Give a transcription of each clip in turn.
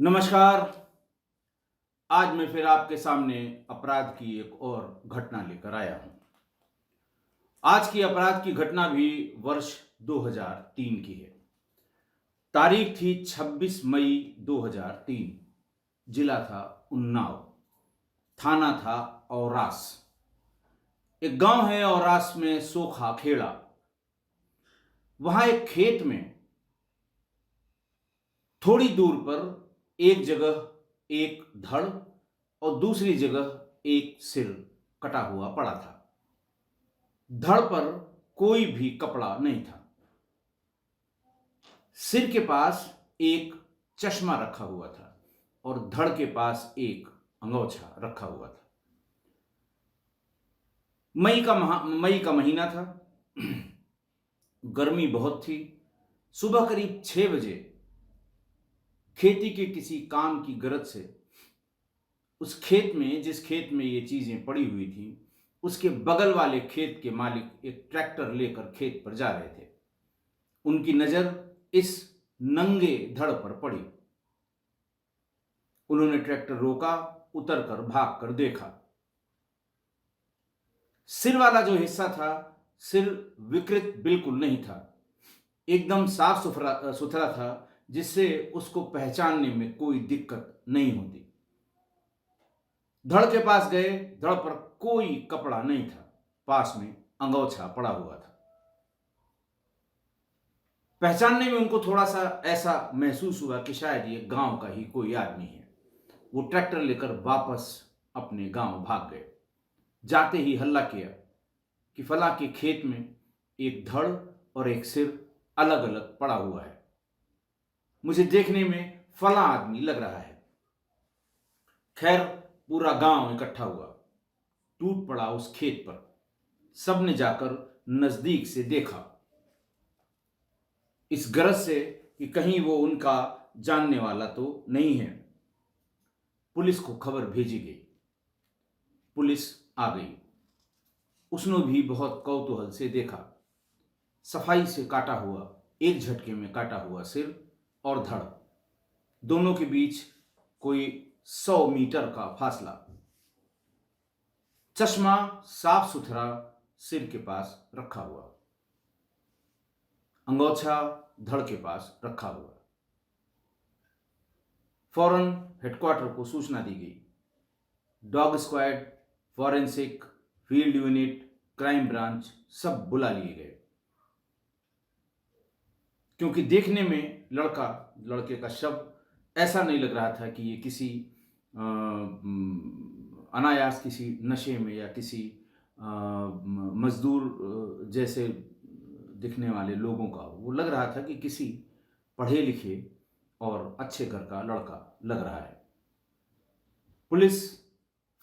नमस्कार। आज मैं फिर आपके सामने अपराध की एक और घटना लेकर आया हूं। आज की अपराध की घटना भी वर्ष 2003 की है। तारीख थी 26 मई 2003। जिला था उन्नाव, थाना था औरास। एक गांव है औरास में सोखा खेड़ा। वहां एक खेत में थोड़ी दूर पर एक जगह एक धड़ और दूसरी जगह एक सिर कटा हुआ पड़ा था। धड़ पर कोई भी कपड़ा नहीं था। सिर के पास एक चश्मा रखा हुआ था और धड़ के पास एक अंगोछा रखा हुआ था। मई का महीना था। गर्मी बहुत थी। सुबह करीब 6 बजे खेती के किसी काम की गरज से उस खेत में, जिस खेत में ये चीजें पड़ी हुई थी, उसके बगल वाले खेत के मालिक एक ट्रैक्टर लेकर खेत पर जा रहे थे। उनकी नजर इस नंगे धड़ पर पड़ी। उन्होंने ट्रैक्टर रोका, उतरकर भाग कर देखा। सिर वाला जो हिस्सा था, सिर विकृत बिल्कुल नहीं था, एकदम साफ सुथरा था, जिससे उसको पहचानने में कोई दिक्कत नहीं होती। धड़ के पास गए, धड़ पर कोई कपड़ा नहीं था, पास में अंगोछा पड़ा हुआ था। पहचानने में उनको थोड़ा सा ऐसा महसूस हुआ कि शायद ये गांव का ही कोई आदमी है। वो ट्रैक्टर लेकर वापस अपने गांव भाग गए। जाते ही हल्ला किया कि फला के खेत में एक धड़ और एक सिर अलग अलग पड़ा हुआ है। मुझे देखने में फला आदमी लग रहा है। खैर, पूरा गांव इकट्ठा हुआ, टूट पड़ा उस खेत पर। सबने जाकर नजदीक से देखा, इस गरज से कि कहीं वो उनका जानने वाला तो नहीं है। पुलिस को खबर भेजी गई। पुलिस आ गई। उसने भी बहुत कौतूहल से देखा। सफाई से काटा हुआ, एक झटके में काटा हुआ सिर और धड़, दोनों के बीच कोई 100 मीटर का फासला। चश्मा साफ सुथरा सिर के पास रखा हुआ, अंगोछा धड़ के पास रखा हुआ। फौरन हेडक्वार्टर को सूचना दी गई। Dog squad, forensic, field unit, crime branch सब बुला लिए गए, क्योंकि देखने में लड़के का शव ऐसा नहीं लग रहा था कि ये किसी अनायास किसी नशे में या किसी मजदूर जैसे दिखने वाले लोगों का। वो लग रहा था कि किसी पढ़े लिखे और अच्छे घर का लड़का लग रहा है। पुलिस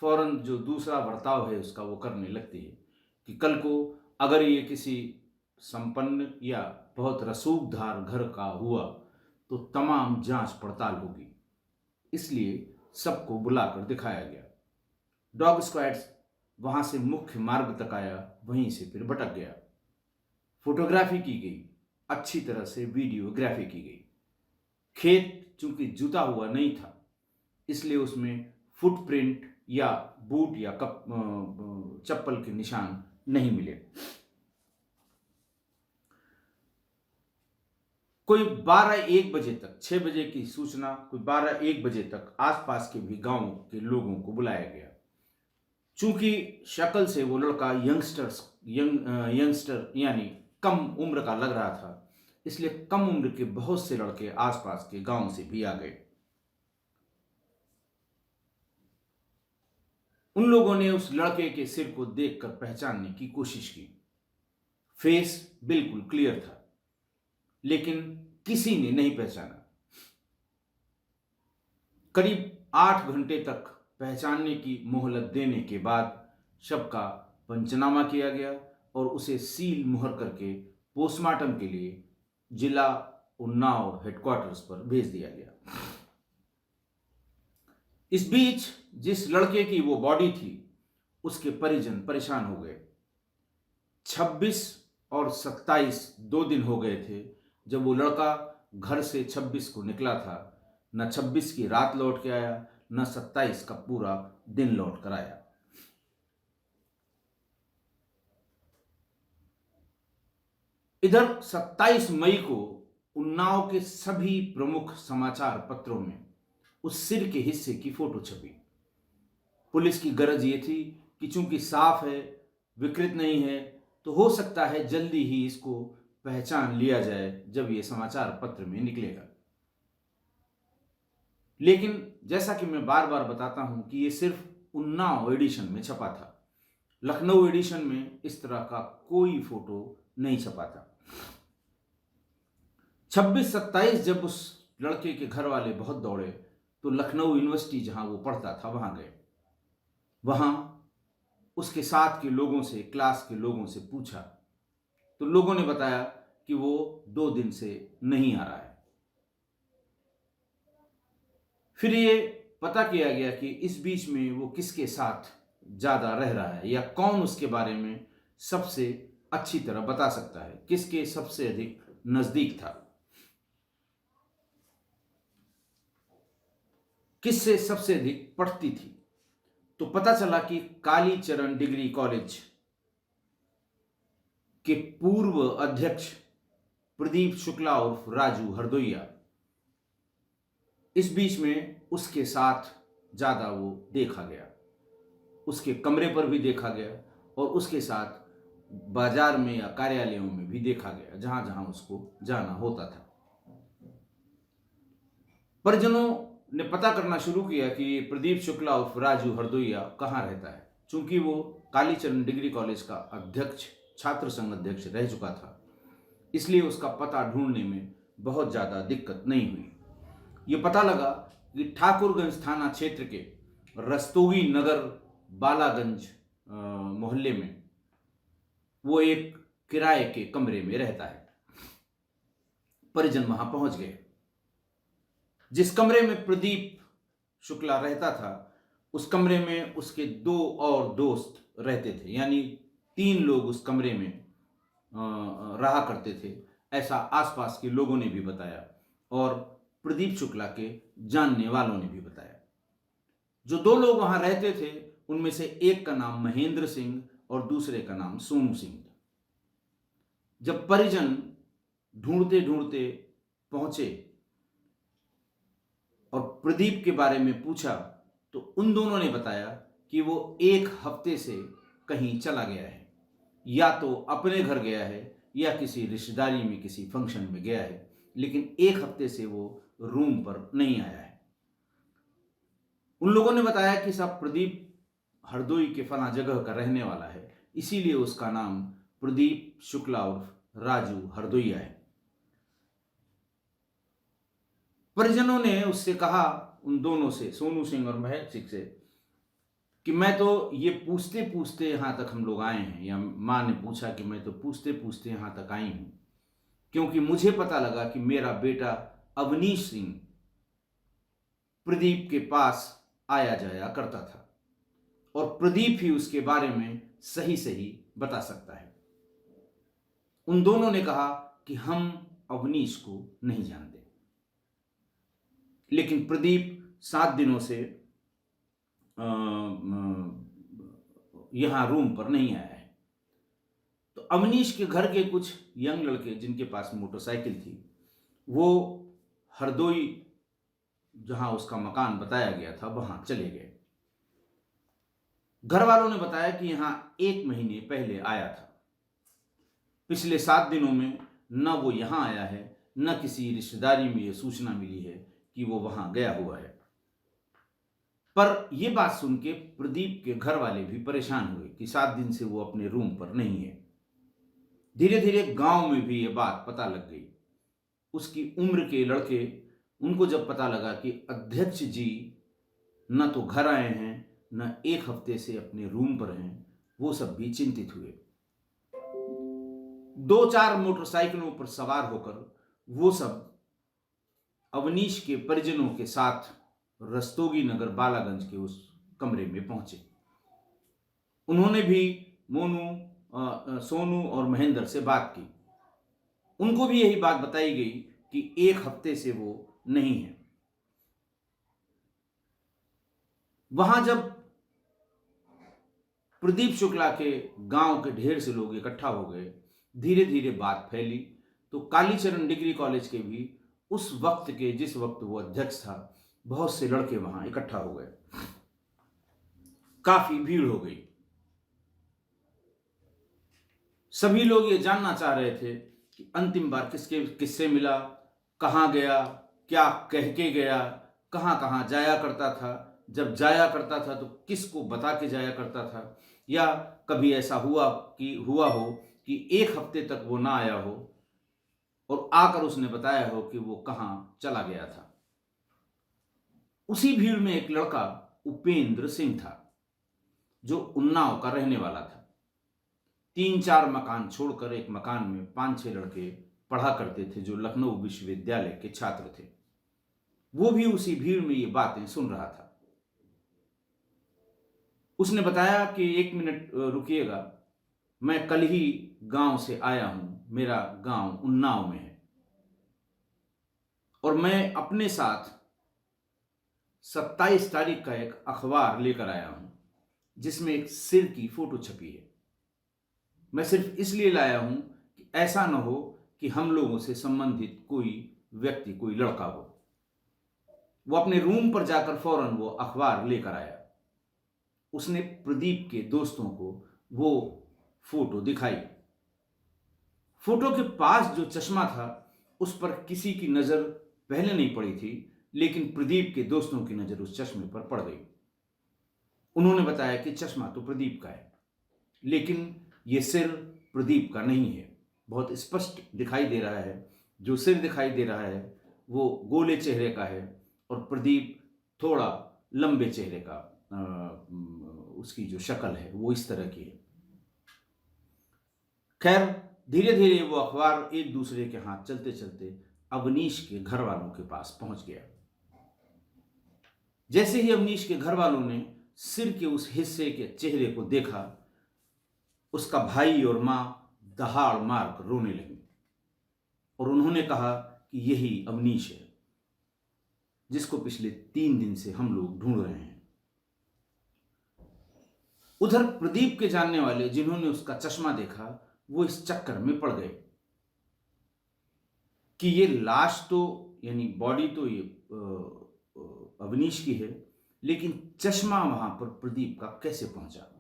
फौरन जो दूसरा बर्ताव है उसका वो करने लगती है कि कल को अगर ये किसी संपन्न या बहुत रसूखदार घर का हुआ तो तमाम जांच पड़ताल होगी। इसलिए सबको बुलाकर दिखाया गया। डॉग स्क्वाड वहां से मुख्य मार्ग तक आया, वहीं से फिर भटक गया। फोटोग्राफी की गई, अच्छी तरह से वीडियोग्राफी की गई। खेत चूंकि जुता हुआ नहीं था, इसलिए उसमें फुटप्रिंट या बूट या चप्पल के निशान नहीं मिले। कोई 12-1 बजे तक, 6 बजे की सूचना, कोई 12-1 बजे तक आसपास के भी गांव के लोगों को बुलाया गया। चूंकि शक्ल से वो लड़का यंगस्टर यानी कम उम्र का लग रहा था, इसलिए कम उम्र के बहुत से लड़के आसपास के गांव से भी आ गए। उन लोगों ने उस लड़के के सिर को देखकर पहचानने की कोशिश की। फेस बिल्कुल क्लियर था, लेकिन किसी ने नहीं पहचाना। करीब 8 घंटे तक पहचानने की मोहलत देने के बाद शव का पंचनामा किया गया और उसे सील मुहर करके पोस्टमार्टम के लिए जिला उन्नाव हेडक्वार्टर्स पर भेज दिया गया। इस बीच जिस लड़के की वो बॉडी थी, उसके परिजन परेशान हो गए। 26 और 27 2 दिन हो गए थे जब वो लड़का घर से 26 को निकला था, न 26 की रात लौट के आया, न 27 का पूरा दिन लौट कर आया। इधर 27 मई को उन्नाव के सभी प्रमुख समाचार पत्रों में उस सिर के हिस्से की फोटो छपी। पुलिस की गरज ये थी कि चूंकि साफ है, विकृत नहीं है, तो हो सकता है जल्दी ही इसको पहचान लिया जाए जब ये समाचार पत्र में निकलेगा। लेकिन जैसा कि मैं बार बार बताता हूं कि ये सिर्फ उन्नाव एडिशन में छपा था। लखनऊ एडिशन में इस तरह का कोई फोटो नहीं छपा था। 26-27 जब उस लड़के के घर वाले बहुत दौड़े तो लखनऊ यूनिवर्सिटी जहां वो पढ़ता था वहां गए। वहां उसके साथ के लोगों से, क्लास के लोगों से पूछा तो लोगों ने बताया कि वो 2 दिन से नहीं आ रहा है। फिर ये पता किया गया कि इस बीच में वो किसके साथ ज्यादा रह रहा है या कौन उसके बारे में सबसे अच्छी तरह बता सकता है, किसके सबसे अधिक नजदीक था, किससे सबसे अधिक पढ़ती थी। तो पता चला कि कालीचरण डिग्री कॉलेज के पूर्व अध्यक्ष प्रदीप शुक्ला उर्फ राजू हरदोइया, इस बीच में उसके साथ ज्यादा वो देखा गया, उसके कमरे पर भी देखा गया और उसके साथ बाजार में या कार्यालयों में भी देखा गया, जहां जहां उसको जाना होता था। परिजनों ने पता करना शुरू किया कि प्रदीप शुक्ला उर्फ राजू हरदोइया कहाँ रहता है। चूंकि वो कालीचरण डिग्री कॉलेज का अध्यक्ष, छात्र संघ अध्यक्ष रह चुका था, इसलिए उसका पता ढूंढने में बहुत ज्यादा दिक्कत नहीं हुई। ये पता लगा कि ठाकुरगंज थाना क्षेत्र के रस्तोगी नगर बालागंज मोहल्ले में वो एक किराए के कमरे में रहता है। परिजन वहां पहुंच गए। जिस कमरे में प्रदीप शुक्ला रहता था, उस कमरे में उसके 2 और दोस्त रहते थे, यानी 3 लोग उस कमरे में रहा करते थे, ऐसा आसपास के लोगों ने भी बताया और प्रदीप शुक्ला के जानने वालों ने भी बताया। जो 2 लोग वहां रहते थे उनमें से एक का नाम महेंद्र सिंह और दूसरे का नाम सोनू सिंह था। जब परिजन ढूंढते ढूंढते पहुंचे और प्रदीप के बारे में पूछा तो उन दोनों ने बताया कि वो 1 हफ्ते से कहीं चला गया है, या तो अपने घर गया है या किसी रिश्तेदारी में किसी फंक्शन में गया है, लेकिन 1 हफ्ते से वो रूम पर नहीं आया है। उन लोगों ने बताया कि साहब प्रदीप हरदोई के फला जगह का रहने वाला है, इसीलिए उसका नाम प्रदीप शुक्ला उर्फ राजू हरदोइया है। परिजनों ने उससे कहा, उन दोनों से, सोनू सिंह और महेंद्र सिंह से, कि मैं तो ये पूछते पूछते यहां तक हम लोग आए हैं, या मां ने पूछा कि मैं तो पूछते पूछते यहां तक आई हूं, क्योंकि मुझे पता लगा कि मेरा बेटा अवनीश सिंह प्रदीप के पास आया जाया करता था और प्रदीप ही उसके बारे में सही सही बता सकता है। उन दोनों ने कहा कि हम अवनीश को नहीं जानते, लेकिन प्रदीप 7 दिनों से यहां रूम पर नहीं आया है। तो अवनीश के घर के कुछ यंग लड़के जिनके पास मोटरसाइकिल थी, वो हरदोई जहां उसका मकान बताया गया था वहां चले गए। घर वालों ने बताया कि यहां 1 महीने पहले आया था। पिछले 7 दिनों में न वो यहां आया है, न किसी रिश्तेदारी में यह सूचना मिली है कि वो वहां गया हुआ है। पर यह बात सुन के प्रदीप के घर वाले भी परेशान हुए कि 7 दिन से वो अपने रूम पर नहीं है। धीरे धीरे गांव में भी यह बात पता लग गई। उसकी उम्र के लड़के, उनको जब पता लगा कि अध्यक्ष जी न तो घर आए हैं न 1 हफ्ते से अपने रूम पर हैं, वो सब भी चिंतित हुए। 2-4 मोटरसाइकिलों पर सवार होकर वो सब अवनीश के परिजनों के साथ रस्तोगी नगर बालागंज के उस कमरे में पहुंचे। उन्होंने भी सोनू और महेंद्र से बात की। उनको भी यही बात बताई गई कि 1 हफ्ते से वो नहीं है। वहां जब प्रदीप शुक्ला के गांव के ढेर से लोग इकट्ठा हो गए, धीरे धीरे बात फैली, तो कालीचरण डिग्री कॉलेज के भी उस वक्त के, जिस वक्त वो अध्यक्ष था, बहुत से लड़के वहां इकट्ठा हो गए। काफी भीड़ हो गई। सभी लोग ये जानना चाह रहे थे कि अंतिम बार किससे मिला, कहां गया, क्या कह के गया, कहां कहां जाया करता था, जब जाया करता था तो किसको बता के जाया करता था, या कभी ऐसा हुआ हो कि एक हफ्ते तक वो ना आया हो और आकर उसने बताया हो कि वो कहां चला गया था। उसी भीड़ में एक लड़का उपेंद्र सिंह था, जो उन्नाव का रहने वाला था। 3-4 मकान छोड़कर एक मकान में 5-6 लड़के पढ़ा करते थे, जो लखनऊ विश्वविद्यालय के छात्र थे। वो भी उसी भीड़ में ये बातें सुन रहा था। उसने बताया कि 1 मिनट रुकिएगा, मैं कल ही गांव से आया हूं, मेरा गांव उन्नाव में है, और मैं अपने साथ 27 तारीख का एक अखबार लेकर आया हूं, जिसमें एक सिर की फोटो छपी है। मैं सिर्फ इसलिए लाया हूं कि ऐसा न हो कि हम लोगों से संबंधित कोई व्यक्ति, कोई लड़का हो। वो अपने रूम पर जाकर फौरन वो अखबार लेकर आया। उसने प्रदीप के दोस्तों को वो फोटो दिखाई। फोटो के पास जो चश्मा था, उस पर किसी की नजर पहले नहीं पड़ी थी, लेकिन प्रदीप के दोस्तों की नजर उस चश्मे पर पड़ गई। उन्होंने बताया कि चश्मा तो प्रदीप का है, लेकिन ये सिर प्रदीप का नहीं है। बहुत स्पष्ट दिखाई दे रहा है, जो सिर दिखाई दे रहा है वो गोले चेहरे का है, और प्रदीप थोड़ा लंबे चेहरे का, उसकी जो शक्ल है वो इस तरह की है। खैर, धीरे धीरे वो अखबार एक दूसरे के हाथ चलते चलते अवनीश के घर वालों के पास पहुंच गया। जैसे ही अवनीश के घर वालों ने सिर के उस हिस्से के चेहरे को देखा, उसका भाई और मां दहाड़ मारकर रोने लगी, और उन्होंने कहा कि यही अवनीश है, जिसको पिछले 3 दिन से हम लोग ढूंढ रहे हैं। उधर प्रदीप के जानने वाले, जिन्होंने उसका चश्मा देखा, वो इस चक्कर में पड़ गए कि ये लाश तो, यानी बॉडी तो ये अवनीश की है, लेकिन चश्मा वहां पर प्रदीप का कैसे पहुंचा।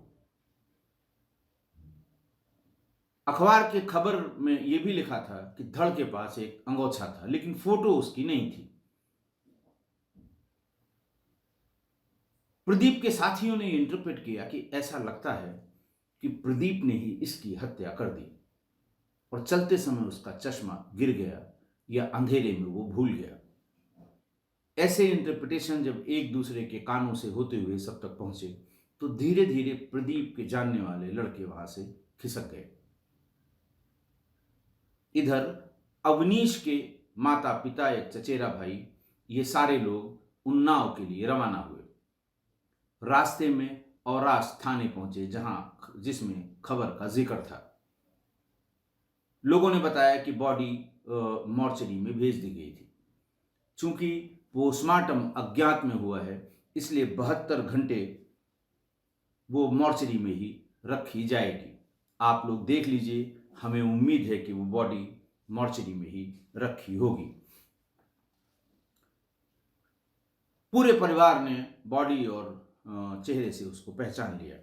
अखबार के खबर में यह भी लिखा था कि धड़ के पास एक अंगोछा था, लेकिन फोटो उसकी नहीं थी। प्रदीप के साथियों ने इंटरप्रेट किया कि ऐसा लगता है कि प्रदीप ने ही इसकी हत्या कर दी, और चलते समय उसका चश्मा गिर गया, या अंधेरे में वो भूल गया। ऐसे इंटरप्रिटेशन जब एक दूसरे के कानों से होते हुए सब तक पहुंचे, तो धीरे धीरे प्रदीप के जानने वाले लड़के वहां से खिसक गए। इधर अवनीश के माता पिता, एक चचेरा भाई, ये सारे लोग उन्नाव के लिए रवाना हुए। रास्ते में औरास थाने पहुंचे, जिसमें खबर का जिक्र था। लोगों ने बताया कि बॉडी मॉर्चरी में भेज दी गई थी। चूंकि पोस्टमार्टम अज्ञात में हुआ है, इसलिए 72 घंटे वो मॉर्चरी में ही रखी जाएगी। आप लोग देख लीजिए, हमें उम्मीद है कि वो बॉडी मॉर्चरी में ही रखी होगी। पूरे परिवार ने बॉडी और चेहरे से उसको पहचान लिया,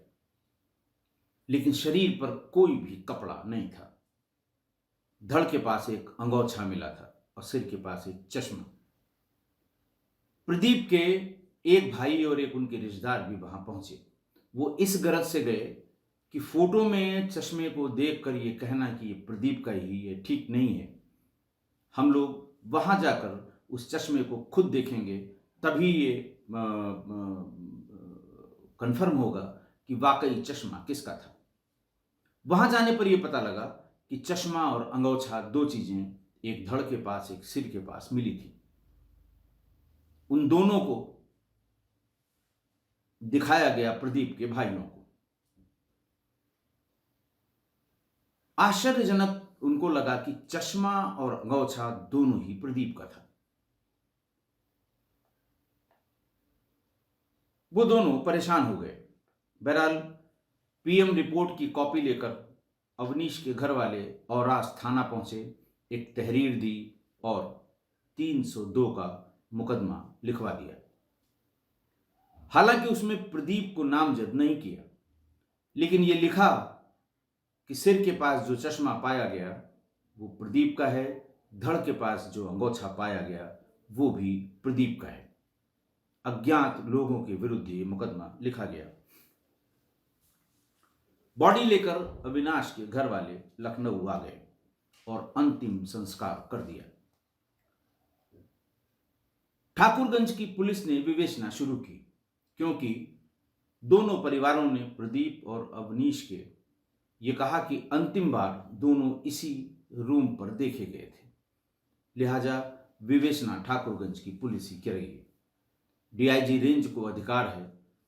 लेकिन शरीर पर कोई भी कपड़ा नहीं था। धड़ के पास एक अंगोछा मिला था, और सिर के पास एक चश्मा। प्रदीप के एक भाई और एक उनके रिश्तेदार भी वहां पहुंचे। वो इस गरज से गए कि फोटो में चश्मे को देखकर ये कहना कि ये प्रदीप का ही है, ठीक नहीं है। हम लोग वहां जाकर उस चश्मे को खुद देखेंगे, तभी ये कंफर्म होगा कि वाकई चश्मा किसका था। वहां जाने पर यह पता लगा कि चश्मा और अंगोछा, 2 चीजें एक धड़ के पास, एक सिर के पास मिली थी। उन दोनों को दिखाया गया प्रदीप के भाइयों को। आश्चर्यजनक उनको लगा कि चश्मा और अंगोछा दोनों ही प्रदीप का था। वो दोनों परेशान हो गए। बहरहाल पीएम रिपोर्ट की कॉपी लेकर अवनीश के घर वाले औरास थाना पहुंचे, एक तहरीर दी और 302 का मुकदमा लिखवा दिया। हालांकि उसमें प्रदीप को नामजद नहीं किया, लेकिन यह लिखा कि सिर के पास जो चश्मा पाया गया वो प्रदीप का है, धड़ के पास जो अंगोछा पाया गया वो भी प्रदीप का है। अज्ञात लोगों के विरुद्ध ये मुकदमा लिखा गया। बॉडी लेकर अविनाश के घर वाले लखनऊ आ गए और अंतिम संस्कार कर दिया। ठाकुरगंज की पुलिस ने विवेचना शुरू की, क्योंकि दोनों परिवारों ने प्रदीप और अवनीश के ये कहा कि अंतिम बार दोनों इसी रूम पर देखे गए थे। लिहाजा विवेचना ठाकुरगंज की पुलिस ही करेगी। डीआईजी रेंज को अधिकार है।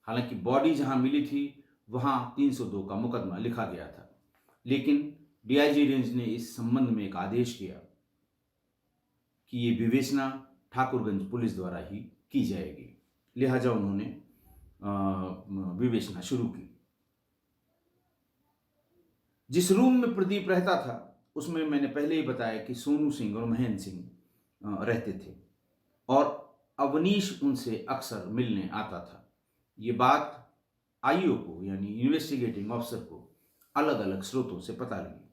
हालांकि बॉडी जहां मिली थी वहां 302 का मुकदमा लिखा गया था, लेकिन डीआईजी रेंज ने इस संबंध में एक आदेश किया कि ये विवेचना ठाकुरगंज पुलिस द्वारा ही की जाएगी। लिहाजा उन्होंने विवेचना शुरू की। जिस रूम में प्रदीप रहता था उसमें मैंने पहले ही बताया कि सोनू सिंह और महेंद्र सिंह रहते थे और अवनीश उनसे अक्सर मिलने आता था। ये बात आईओ को यानी इन्वेस्टिगेटिंग ऑफिसर को अलग अलग स्रोतों से पता लगी।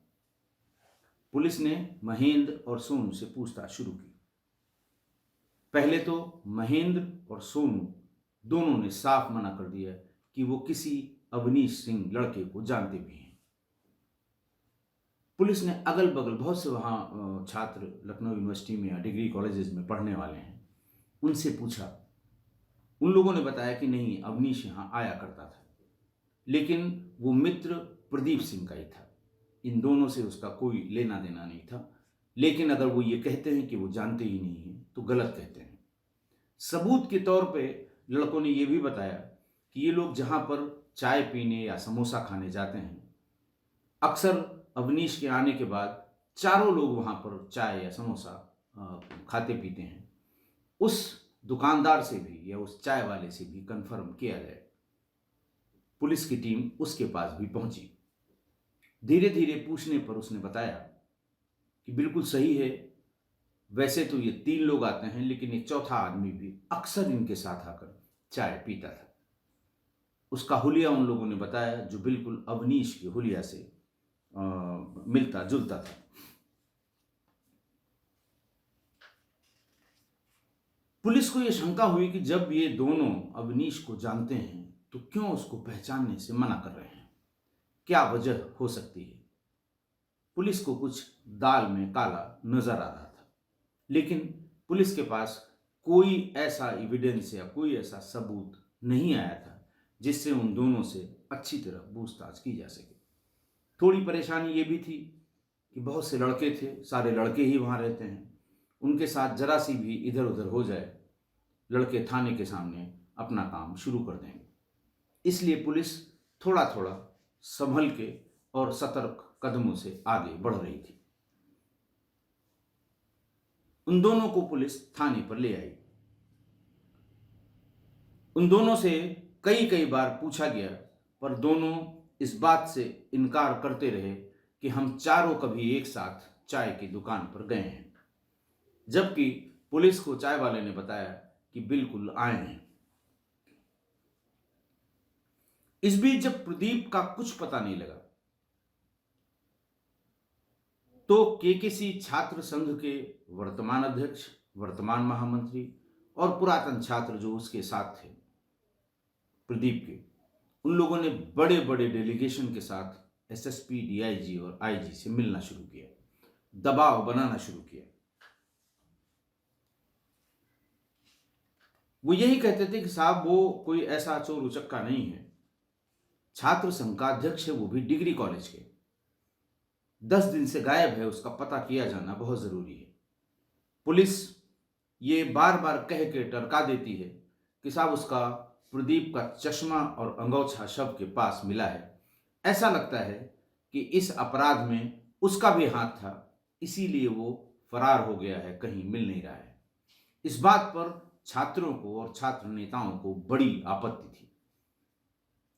पुलिस ने महेंद्र और सोनू से पूछताछ शुरू की। पहले तो महेंद्र और सोनू दोनों ने साफ मना कर दिया कि वो किसी अवनीश सिंह लड़के को जानते भी हैं। पुलिस ने अगल बगल बहुत से वहाँ छात्र लखनऊ यूनिवर्सिटी में या डिग्री कॉलेजेस में पढ़ने वाले हैं, उनसे पूछा। उन लोगों ने बताया कि नहीं, अवनीश यहाँ आया करता था, लेकिन वो मित्र प्रदीप सिंह का ही था। इन दोनों से उसका कोई लेना देना नहीं था। लेकिन अगर वो ये कहते हैं कि वो जानते ही नहीं हैं तो गलत कहते हैं। सबूत के तौर पे लड़कों ने ये भी बताया कि ये लोग जहाँ पर चाय पीने या समोसा खाने जाते हैं, अक्सर अवनीश के आने के बाद चारों लोग वहाँ पर चाय या समोसा खाते पीते हैं। उस दुकानदार से भी या उस चाय वाले से भी कंफर्म किया जाए। पुलिस की टीम उसके पास भी पहुंची। धीरे धीरे पूछने पर उसने बताया कि बिल्कुल सही है, वैसे तो ये 3 लोग आते हैं, लेकिन एक चौथा आदमी भी अक्सर इनके साथ आकर चाय पीता था। उसका हुलिया उन लोगों ने बताया जो बिल्कुल अवनीश के हुलिया से मिलता जुलता था। पुलिस को यह शंका हुई कि जब ये दोनों अवनीश को जानते हैं तो क्यों उसको पहचानने से मना कर रहे हैं, क्या वजह हो सकती है। पुलिस को कुछ दाल में काला नजर आ रहा था, लेकिन पुलिस के पास कोई ऐसा एविडेंस या कोई ऐसा सबूत नहीं आया था जिससे उन दोनों से अच्छी तरह पूछताछ की जा सके। थोड़ी परेशानी ये भी थी कि बहुत से लड़के थे, सारे लड़के ही वहाँ रहते हैं, उनके साथ जरा सी भी इधर उधर हो जाए, लड़के थाने के सामने अपना काम शुरू कर देंगे। इसलिए पुलिस थोड़ा थोड़ा संभल के और सतर्क कदमों से आगे बढ़ रही थी। उन दोनों को पुलिस थाने पर ले आई। उन दोनों से कई कई बार पूछा गया, पर दोनों इस बात से इनकार करते रहे कि हम चारों कभी एक साथ चाय की दुकान पर गए हैं, जबकि पुलिस को चाय वाले ने बताया कि बिल्कुल आए हैं। इस बीच जब प्रदीप का कुछ पता नहीं लगा तो केकेसी छात्र संघ के वर्तमान अध्यक्ष, वर्तमान महामंत्री और पुरातन छात्र जो उसके साथ थे प्रदीप के, उन लोगों ने बड़े बड़े डेलीगेशन के साथ एसएसपी, डीआईजी और आईजी से मिलना शुरू किया, दबाव बनाना शुरू किया। वो यही कहते थे कि साहब वो कोई ऐसा चोर उचक्का नहीं है, छात्र संघ का अध्यक्ष है, वो भी डिग्री कॉलेज के, 10 दिन से गायब है, उसका पता किया जाना बहुत जरूरी है। पुलिस ये बार बार कह के टरका देती है कि साहब उसका प्रदीप का चश्मा और अंगोछा शव के पास मिला है, ऐसा लगता है कि इस अपराध में उसका भी हाथ था, इसीलिए वो फरार हो गया है, कहीं मिल नहीं रहा है। इस बात पर छात्रों को और छात्र नेताओं को बड़ी आपत्ति थी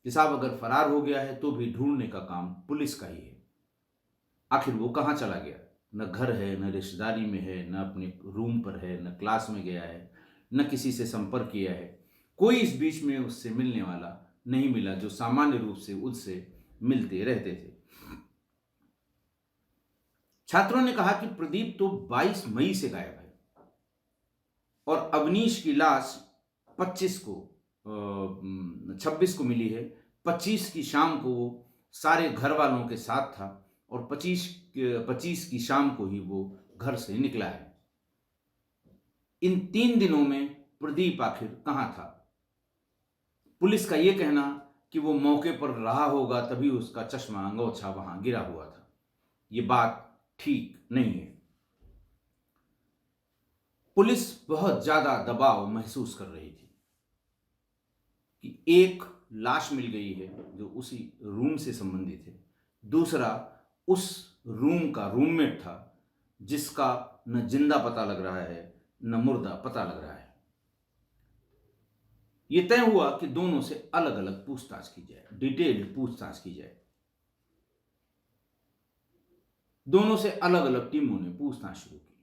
कि साहब अगर फरार हो गया है तो भी ढूंढने का काम पुलिस का ही है। आखिर वो कहाँ चला गया? न घर है, न रिश्तेदारी में है, न अपने रूम पर है, न क्लास में गया है, न किसी से संपर्क किया है। कोई इस बीच में उससे मिलने वाला नहीं मिला जो सामान्य रूप से उससे मिलते रहते थे। छात्रों ने कहा कि प्रदीप तो 22 मई से गायब है और अवनीश की लाश 26 को मिली है। 25 की शाम को वो सारे घर वालों के साथ था और 25 की शाम को ही वो घर से निकला है। इन 3 दिनों में प्रदीप आखिर कहां था? पुलिस का यह कहना कि वो मौके पर रहा होगा तभी उसका चश्मा अंगोछा वहां गिरा हुआ था, ये बात ठीक नहीं है। पुलिस बहुत ज्यादा दबाव महसूस कर रही थी कि एक लाश मिल गई है जो उसी रूम से संबंधित है, दूसरा उस रूम का रूममेट था जिसका न जिंदा पता लग रहा है न मुर्दा पता लग रहा है। यह तय हुआ कि दोनों से अलग अलग पूछताछ की जाए, डिटेल्ड पूछताछ की जाए। दोनों से अलग अलग टीमों ने पूछताछ शुरू की।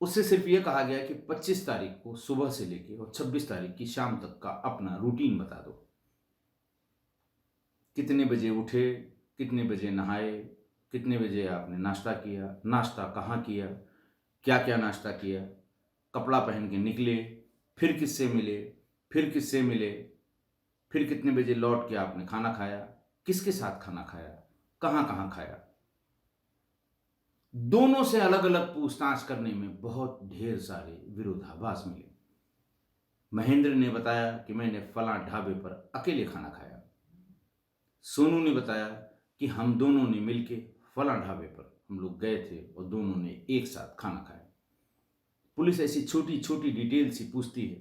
उससे सिर्फ यह कहा गया कि 25 तारीख को सुबह से लेकर और 26 तारीख की शाम तक का अपना रूटीन बता दो। कितने बजे उठे, कितने बजे नहाए, कितने बजे आपने नाश्ता किया, नाश्ता कहाँ किया, क्या क्या नाश्ता किया, कपड़ा पहन के निकले, फिर किससे मिले, फिर किससे मिले, फिर कितने बजे लौट के आपने खाना खाया, किसके साथ खाना खाया, कहाँ कहाँ खाया। दोनों से अलग अलग पूछताछ करने में बहुत ढेर सारे विरोधाभास मिले। महेंद्र ने बताया कि मैंने फलां ढाबे पर अकेले खाना खाया। सोनू ने बताया कि हम दोनों ने मिलकर फलां ढाबे पर हम लोग गए थे और दोनों ने एक साथ खाना खाया। पुलिस ऐसी छोटी छोटी डिटेल सी पूछती है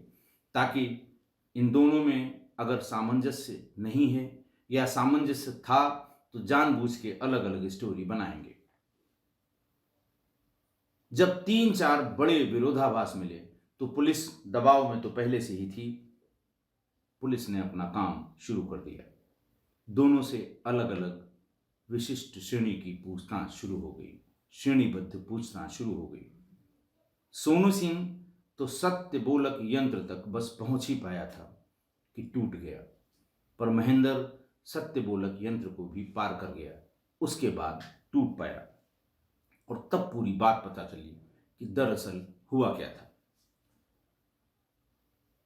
ताकि इन दोनों में अगर सामंजस्य नहीं है या सामंजस्य था तो जानबूझ के अलग अलग स्टोरी बनाएंगे। जब 3-4 बड़े विरोधाभास मिले तो पुलिस दबाव में तो पहले से ही थी। पुलिस ने अपना काम शुरू कर दिया। दोनों से अलग अलग विशिष्ट श्रेणी की पूछताछ शुरू हो गई, श्रेणीबद्ध पूछताछ शुरू हो गई। सोनू सिंह तो सत्य बोलक यंत्र तक बस पहुंच ही पाया था कि टूट गया, पर महेंद्र सत्य बोलक यंत्र को भी पार कर गया, उसके बाद टूट पाया और तब पूरी बात पता चली कि दरअसल हुआ क्या था।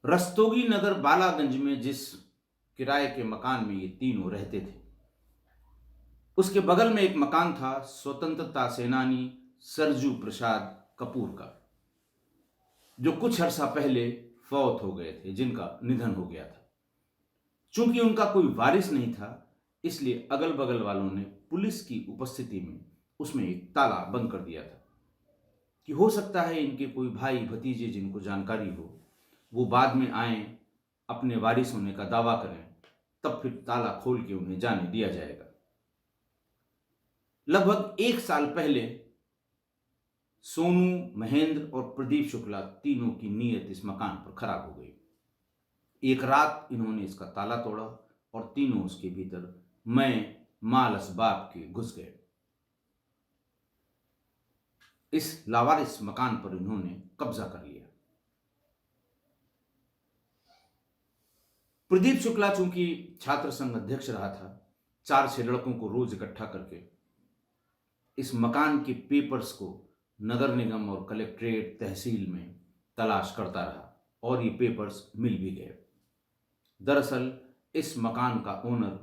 रस्तोगी नगर बालागंज में जिस किराए के मकान में ये तीनों रहते थे, उसके बगल में एक मकान था स्वतंत्रता सेनानी सरजू प्रसाद कपूर का, जो कुछ अरसा पहले फौत हो गए थे, जिनका निधन हो गया था। चूंकि उनका कोई वारिस नहीं था, इसलिए अगल बगल वालों ने पुलिस की उपस्थिति में उसमें एक ताला बंद कर दिया था कि हो सकता है इनके कोई भाई भतीजे जिनको जानकारी हो वो बाद में आए, अपने वारिस होने का दावा करें, तब फिर ताला खोल के उन्हें जाने दिया जाएगा। लगभग 1 साल पहले सोनू, महेंद्र और प्रदीप शुक्ला तीनों की नीयत इस मकान पर खराब हो गई। एक रात इन्होंने इसका ताला तोड़ा और तीनों उसके भीतर मैं माल असबाब के घुस गए। इस लावारिस मकान पर इन्होंने कब्जा कर लिया। प्रदीप शुक्ला चूंकि छात्र संघ अध्यक्ष रहा था, 4-6 लड़कों को रोज इकट्ठा करके इस मकान के पेपर्स को नगर निगम और कलेक्ट्रेट, तहसील में तलाश करता रहा और ये पेपर्स मिल भी गए। दरअसल इस मकान का ओनर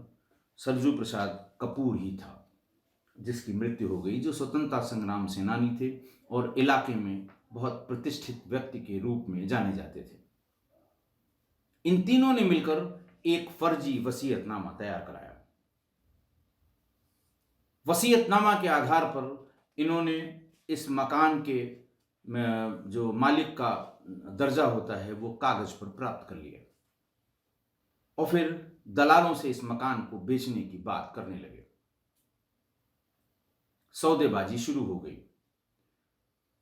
सरजू प्रसाद कपूर ही था, जिसकी मृत्यु हो गई, जो स्वतंत्रता संग्राम सेनानी थे और इलाके में बहुत प्रतिष्ठित व्यक्ति के रूप में जाने जाते थे। इन तीनों ने मिलकर एक फर्जी वसीयतनामा तैयार कराया। वसीयतनामा के आधार पर इन्होंने इस मकान के जो मालिक का दर्जा होता है वो कागज पर प्राप्त कर लिया और फिर दलालों से इस मकान को बेचने की बात करने लगे। सौदेबाजी शुरू हो गई।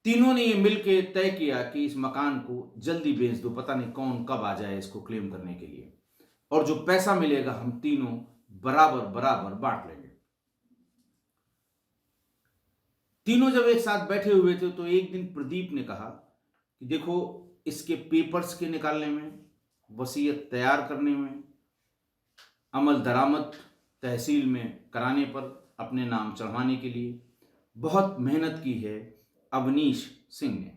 तीनों ने ये मिलके तय किया कि इस मकान को जल्दी बेच दो, पता नहीं कौन कब आ जाए इसको क्लेम करने के लिए, और जो पैसा मिलेगा हम तीनों बराबर बराबर बांट लेंगे। तीनों जब एक साथ बैठे हुए थे तो एक दिन प्रदीप ने कहा कि देखो, इसके पेपर्स के निकालने में, वसीयत तैयार करने में, अमल दरामद तहसील में कराने पर अपने नाम चढ़वाने के लिए बहुत मेहनत की है अवनीश सिंह ने,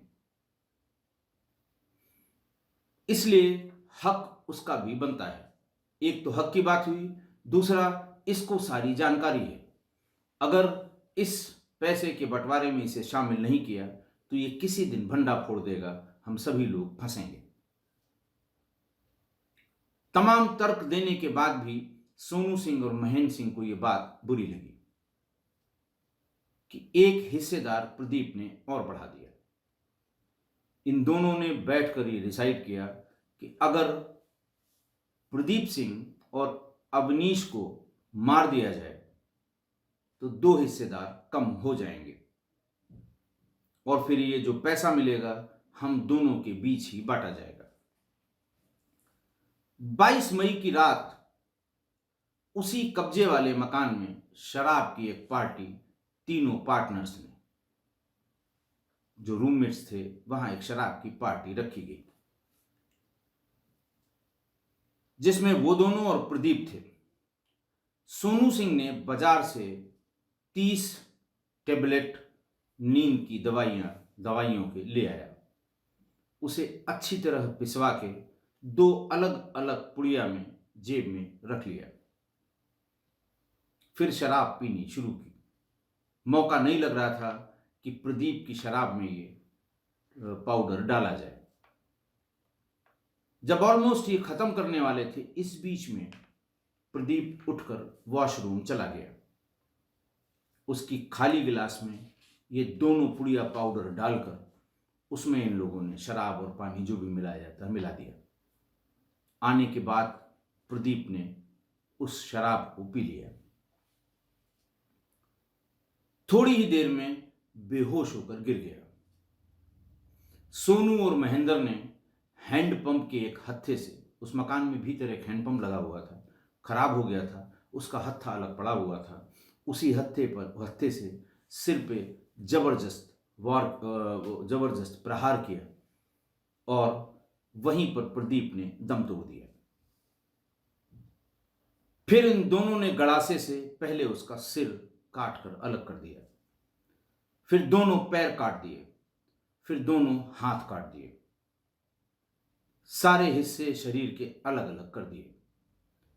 इसलिए हक उसका भी बनता है। एक तो हक की बात हुई, दूसरा इसको सारी जानकारी है। अगर इस पैसे के बंटवारे में इसे शामिल नहीं किया तो ये किसी दिन भंडा फोड़ देगा, हम सभी लोग फंसेंगे। तमाम तर्क देने के बाद भी सोनू सिंह और महेंद्र सिंह को यह बात बुरी लगी कि एक हिस्सेदार प्रदीप ने और बढ़ा दिया। इन दोनों ने बैठकर ये डिसाइड किया कि अगर प्रदीप सिंह और अवनीश को मार दिया जाए तो दो हिस्सेदार कम हो जाएंगे और फिर ये जो पैसा मिलेगा हम दोनों के बीच ही बांटा जाएगा। 22 मई की रात उसी कब्जे वाले मकान में शराब की एक पार्टी तीनों पार्टनर्स ने, जो रूममेट्स थे, वहां एक शराब की पार्टी रखी गई जिसमें वो दोनों और प्रदीप थे। सोनू सिंह ने बाजार से 30 टेबलेट नींद की दवाइयों के ले आया। उसे अच्छी तरह पिसवा के दो अलग अलग पुड़िया में जेब में रख लिया। फिर शराब पीनी शुरू की। मौका नहीं लग रहा था कि प्रदीप की शराब में ये पाउडर डाला जाए। जब ऑलमोस्ट ये खत्म करने वाले थे, इस बीच में प्रदीप उठकर वॉशरूम चला गया। उसकी खाली गिलास में ये दोनों पुड़िया पाउडर डालकर उसमें इन लोगों ने शराब और पानी जो भी मिलाया जाता है मिला दिया। आने के बाद प्रदीप ने उस शराब को पी लिया। थोड़ी ही देर में बेहोश होकर गिर गया। सोनू और महेंद्र ने हैंडपंप के एक हत्थे से, उस मकान में भीतर एक हैंडपंप लगा हुआ था, खराब हो गया था, उसका हत्था अलग पड़ा हुआ था, उसी हत्थे से सिर पे जबरदस्त प्रहार किया और वहीं पर प्रदीप ने दम तोड़ दिया। फिर इन दोनों ने गड़ासे से पहले उसका सिर काटकर अलग कर दिया, फिर दोनों पैर काट दिए, फिर दोनों हाथ काट दिए, सारे हिस्से शरीर के अलग अलग कर दिए।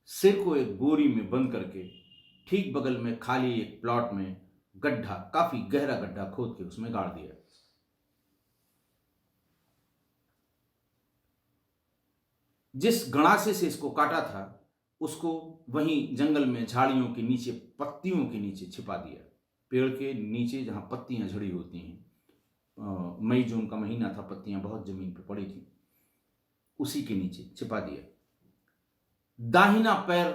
सिर को एक बोरी में बंद करके ठीक बगल में खाली एक प्लॉट में गड्ढा, काफी गहरा गड्ढा खोद के उसमें गाड़ दिया। जिस गड़ासे से इसको काटा था उसको वहीं जंगल में झाड़ियों के नीचे, पत्तियों के नीचे छिपा दिया। पेड़ के नीचे जहां पत्तियां झड़ी होती हैं, मई जून का महीना था, पत्तियां बहुत जमीन पर पड़ी थी, उसी के नीचे छिपा दिया। दाहिना पैर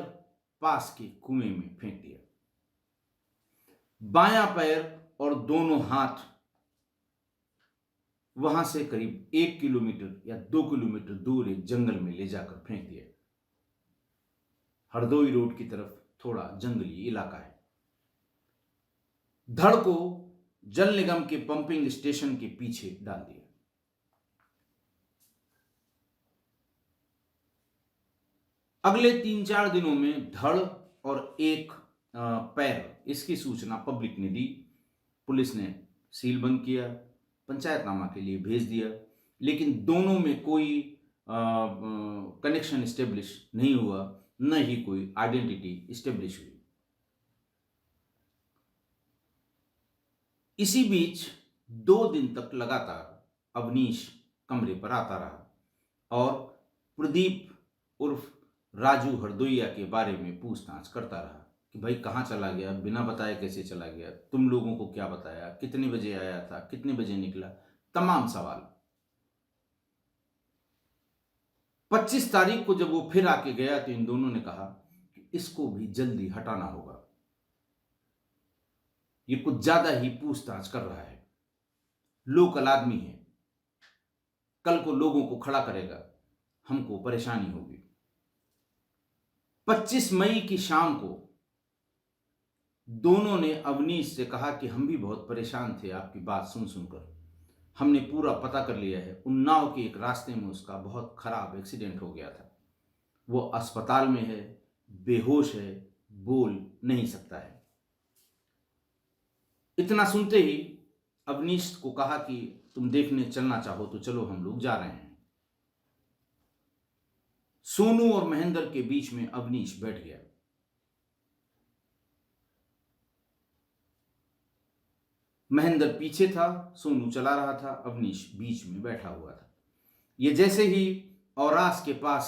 पास के कुएं में फेंक दिया। बायां पैर और दोनों हाथ वहां से करीब 1 किलोमीटर या 2 किलोमीटर दूर एक जंगल में ले जाकर फेंक दिया। हरदोई रोड की तरफ थोड़ा जंगली इलाका है। धड़ को जल निगम के पंपिंग स्टेशन के पीछे डाल दिया। अगले 3-4 दिनों में धड़ और एक पैर, इसकी सूचना पब्लिक ने दी। पुलिस ने सील बंद किया, पंचायतनामा के लिए भेज दिया, लेकिन दोनों में कोई कनेक्शन स्टेब्लिश नहीं हुआ, न ही कोई आइडेंटिटी स्टेब्लिश हुई। इसी बीच 2 दिन तक लगातार अवनीश कमरे पर आता रहा और प्रदीप उर्फ राजू हरदोइया के बारे में पूछताछ करता रहा कि भाई कहाँ चला गया, बिना बताए कैसे चला गया, तुम लोगों को क्या बताया, कितने बजे आया था, कितने बजे निकला, तमाम सवाल। 25 तारीख को जब वो फिर आके गया तो इन दोनों ने कहा कि इसको भी जल्दी हटाना होगा, ये कुछ ज्यादा ही पूछताछ कर रहा है। लोकल आदमी है, कल को लोगों को खड़ा करेगा, हमको परेशानी होगी। 25 मई की शाम को दोनों ने अवनीश से कहा कि हम भी बहुत परेशान थे आपकी बात सुन सुनकर, हमने पूरा पता कर लिया है, उन्नाव के एक रास्ते में उसका बहुत खराब एक्सीडेंट हो गया था, वो अस्पताल में है, बेहोश है, बोल नहीं सकता है। इतना सुनते ही अवनीश को कहा कि तुम देखने चलना चाहो तो चलो, हम लोग जा रहे हैं। सोनू और महेंद्र के बीच में अवनीश बैठ गया। महेंद्र पीछे था, सोनू चला रहा था, अवनीश बीच में बैठा हुआ था। ये जैसे ही औरास के पास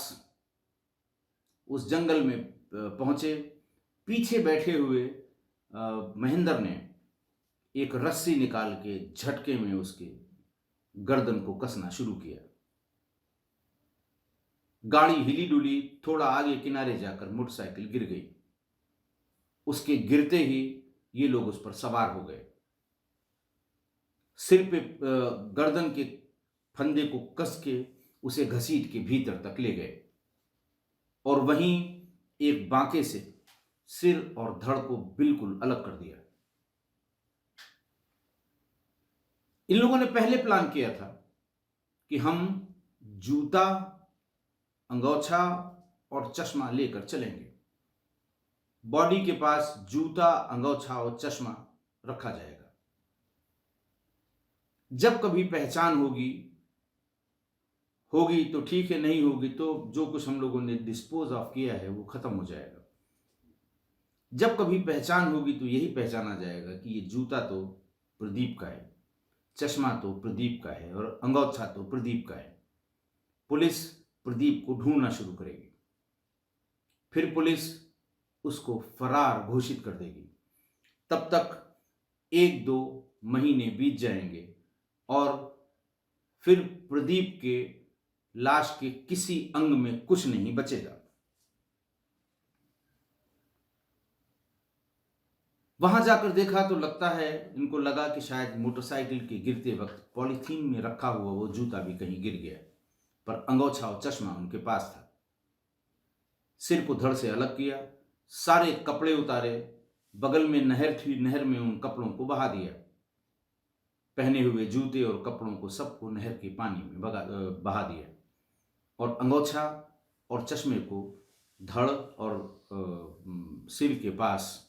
उस जंगल में पहुंचे, पीछे बैठे हुए महेंद्र ने एक रस्सी निकाल के झटके में उसके गर्दन को कसना शुरू किया। गाड़ी हिली डुली, थोड़ा आगे किनारे जाकर मोटरसाइकिल गिर गई। उसके गिरते ही ये लोग उस पर सवार हो गए, सिर पे गर्दन के फंदे को कस के उसे घसीट के भीतर तक ले गए और वहीं एक बांके से सिर और धड़ को बिल्कुल अलग कर दिया। इन लोगों ने पहले प्लान किया था कि हम जूता, अंगोछा और चश्मा लेकर चलेंगे। बॉडी के पास जूता, अंगोछा और चश्मा रखा जाएगा। जब कभी पहचान होगी तो ठीक है, नहीं होगी तो जो कुछ हम लोगों ने डिस्पोज ऑफ किया है वो खत्म हो जाएगा। जब कभी पहचान होगी तो यही पहचाना जाएगा कि ये जूता तो प्रदीप का है, चश्मा तो प्रदीप का है और अंगोछा तो प्रदीप का है। पुलिस प्रदीप को ढूंढना शुरू करेगी, फिर पुलिस उसको फरार घोषित कर देगी। तब तक 1-2 महीने बीत जाएंगे और फिर प्रदीप के लाश के किसी अंग में कुछ नहीं बचेगा। वहां जाकर देखा तो लगता है, इनको लगा कि शायद मोटरसाइकिल के गिरते वक्त पॉलीथीन में रखा हुआ वो जूता भी कहीं गिर गया, पर अंगोछा और चश्मा उनके पास था। सिर को धड़ से अलग किया, सारे कपड़े उतारे, बगल में नहर थी, नहर में उन कपड़ों को बहा दिया। पहने हुए जूते और कपड़ों को सबको नहर के पानी में बहा दिया और अंगोछा और चश्मे को धड़ और सिर के पास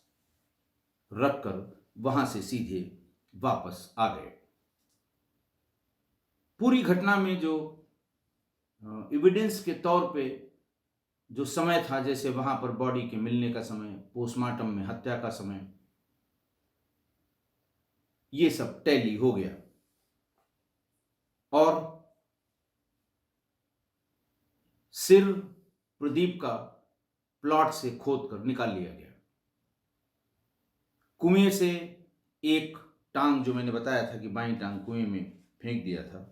रखकर वहां से सीधे वापस आ गए। पूरी घटना में जो एविडेंस के तौर पे जो समय था, जैसे वहां पर बॉडी के मिलने का समय, पोस्टमार्टम में हत्या का समय, ये सब टैली हो गया और सिर प्रदीप का प्लॉट से खोद कर निकाल लिया गया। कुएं से एक टांग, जो मैंने बताया था कि बाईं टांग कुएं में फेंक दिया था,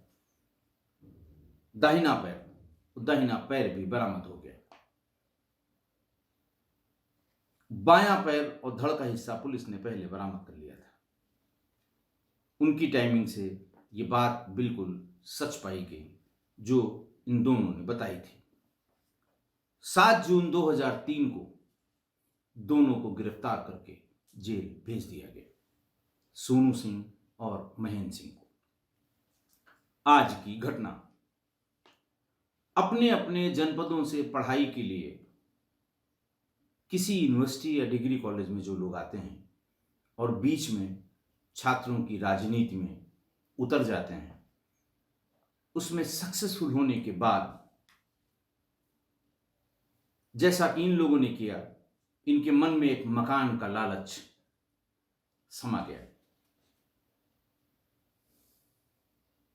दाहिना पैर भी बरामद हो गया। बायां पैर और धड़ का हिस्सा पुलिस ने पहले बरामद कर लिया था। उनकी टाइमिंग से ये बात बिल्कुल सच पाई गई जो इन दोनों ने बताई थी। 7 जून 2003 को दोनों को गिरफ्तार करके जेल भेज दिया गया, सोनू सिंह और महेंद्र सिंह को। आज की घटना, अपने अपने जनपदों से पढ़ाई के लिए किसी यूनिवर्सिटी या डिग्री कॉलेज में जो लोग आते हैं और बीच में छात्रों की राजनीति में उतर जाते हैं, उसमें सक्सेसफुल होने के बाद जैसा कि इन लोगों ने किया, इनके मन में एक मकान का लालच समा गया।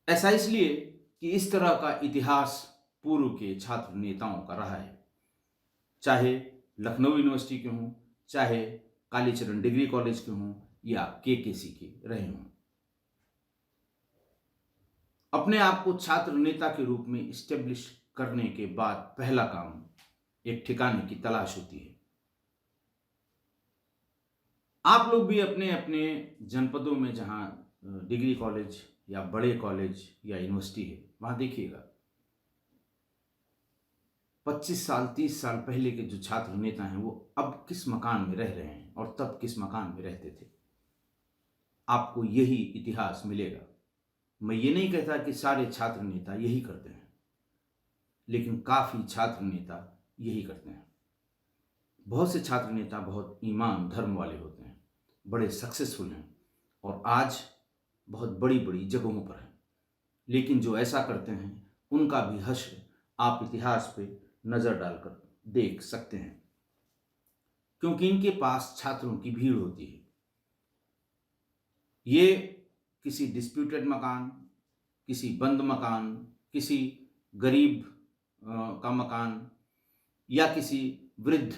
ऐसा इसलिए कि इस तरह का इतिहास पूर्व के छात्र नेताओं का रहा है, चाहे लखनऊ यूनिवर्सिटी के हों, चाहे कालीचरण डिग्री कॉलेज के हों या केकेसी के रहे हों। अपने आप को छात्र नेता के रूप में इस्टेब्लिश करने के बाद पहला काम एक ठिकाने की तलाश होती है। आप लोग भी अपने अपने जनपदों में जहां डिग्री कॉलेज या बड़े कॉलेज या यूनिवर्सिटी है, वहाँ देखिएगा 25 साल 30 साल पहले के जो छात्र नेता हैं वो अब किस मकान में रह रहे हैं और तब किस मकान में रहते थे। आपको यही इतिहास मिलेगा। मैं ये नहीं कहता कि सारे छात्र नेता यही करते हैं, लेकिन काफ़ी छात्र नेता यही करते हैं। बहुत से छात्र नेता बहुत ईमान धर्म वाले होते हैं, बड़े सक्सेसफुल हैं और आज बहुत बड़ी बड़ी जगहों पर हैं, लेकिन जो ऐसा करते हैं उनका भी हश्र आप इतिहास पे नज़र डालकर देख सकते हैं, क्योंकि इनके पास छात्रों की भीड़ होती है। ये किसी डिस्प्यूटेड मकान, किसी बंद मकान, किसी गरीब का मकान या किसी वृद्ध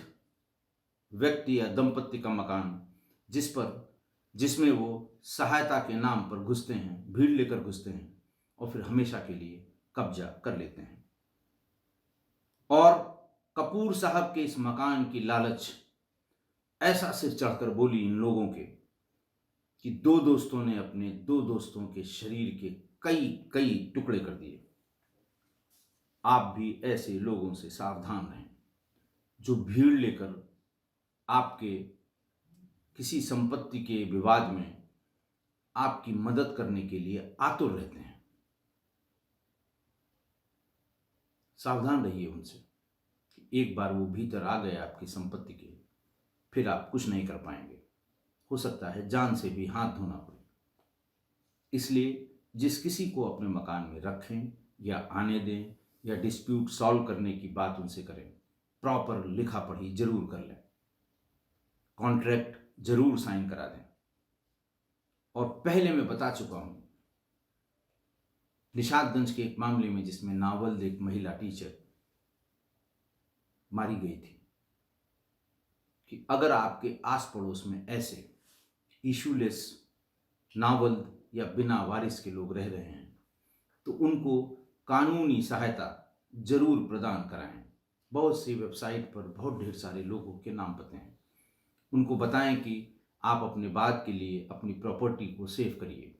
व्यक्ति या दंपत्ति का मकान जिसमें वो सहायता के नाम पर घुसते हैं, भीड़ लेकर घुसते हैं और फिर हमेशा के लिए कब्जा कर लेते हैं। और कपूर साहब के इस मकान की लालच ऐसा सिर चढ़कर बोली इन लोगों के कि दो दोस्तों ने अपने दो दोस्तों के शरीर के कई कई टुकड़े कर दिए। आप भी ऐसे लोगों से सावधान रहें जो भीड़ लेकर आपके किसी संपत्ति के विवाद में आपकी मदद करने के लिए आतुर रहते हैं। सावधान रहिए उनसे। एक बार वो भीतर आ गए आपकी संपत्ति के, फिर आप कुछ नहीं कर पाएंगे। हो सकता है जान से भी हाथ धोना पड़े। इसलिए जिस किसी को अपने मकान में रखें या आने दें या डिस्प्यूट सॉल्व करने की बात उनसे करें, प्रॉपर लिखा पढ़ी जरूर कर लें, कॉन्ट्रैक्ट जरूर साइन करा दें। और पहले मैं बता चुका हूं निशादगंज के एक मामले में जिसमें नावल्द एक महिला टीचर मारी गई थी, कि अगर आपके आस पड़ोस में ऐसे इशूलेस नावल्द या बिना वारिस के लोग रह रहे हैं तो उनको कानूनी सहायता जरूर प्रदान कराएं। बहुत सी वेबसाइट पर बहुत ढेर सारे लोगों के नाम पते हैं। उनको बताएं कि आप अपने बाद के लिए अपनी प्रॉपर्टी को सेव करिए,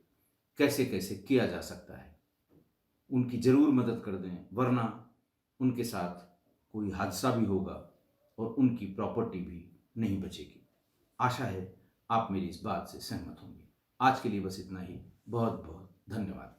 कैसे कैसे किया जा सकता है। उनकी ज़रूर मदद कर दें, वरना उनके साथ कोई हादसा भी होगा और उनकी प्रॉपर्टी भी नहीं बचेगी। आशा है आप मेरी इस बात से सहमत होंगे। आज के लिए बस इतना ही। बहुत बहुत धन्यवाद।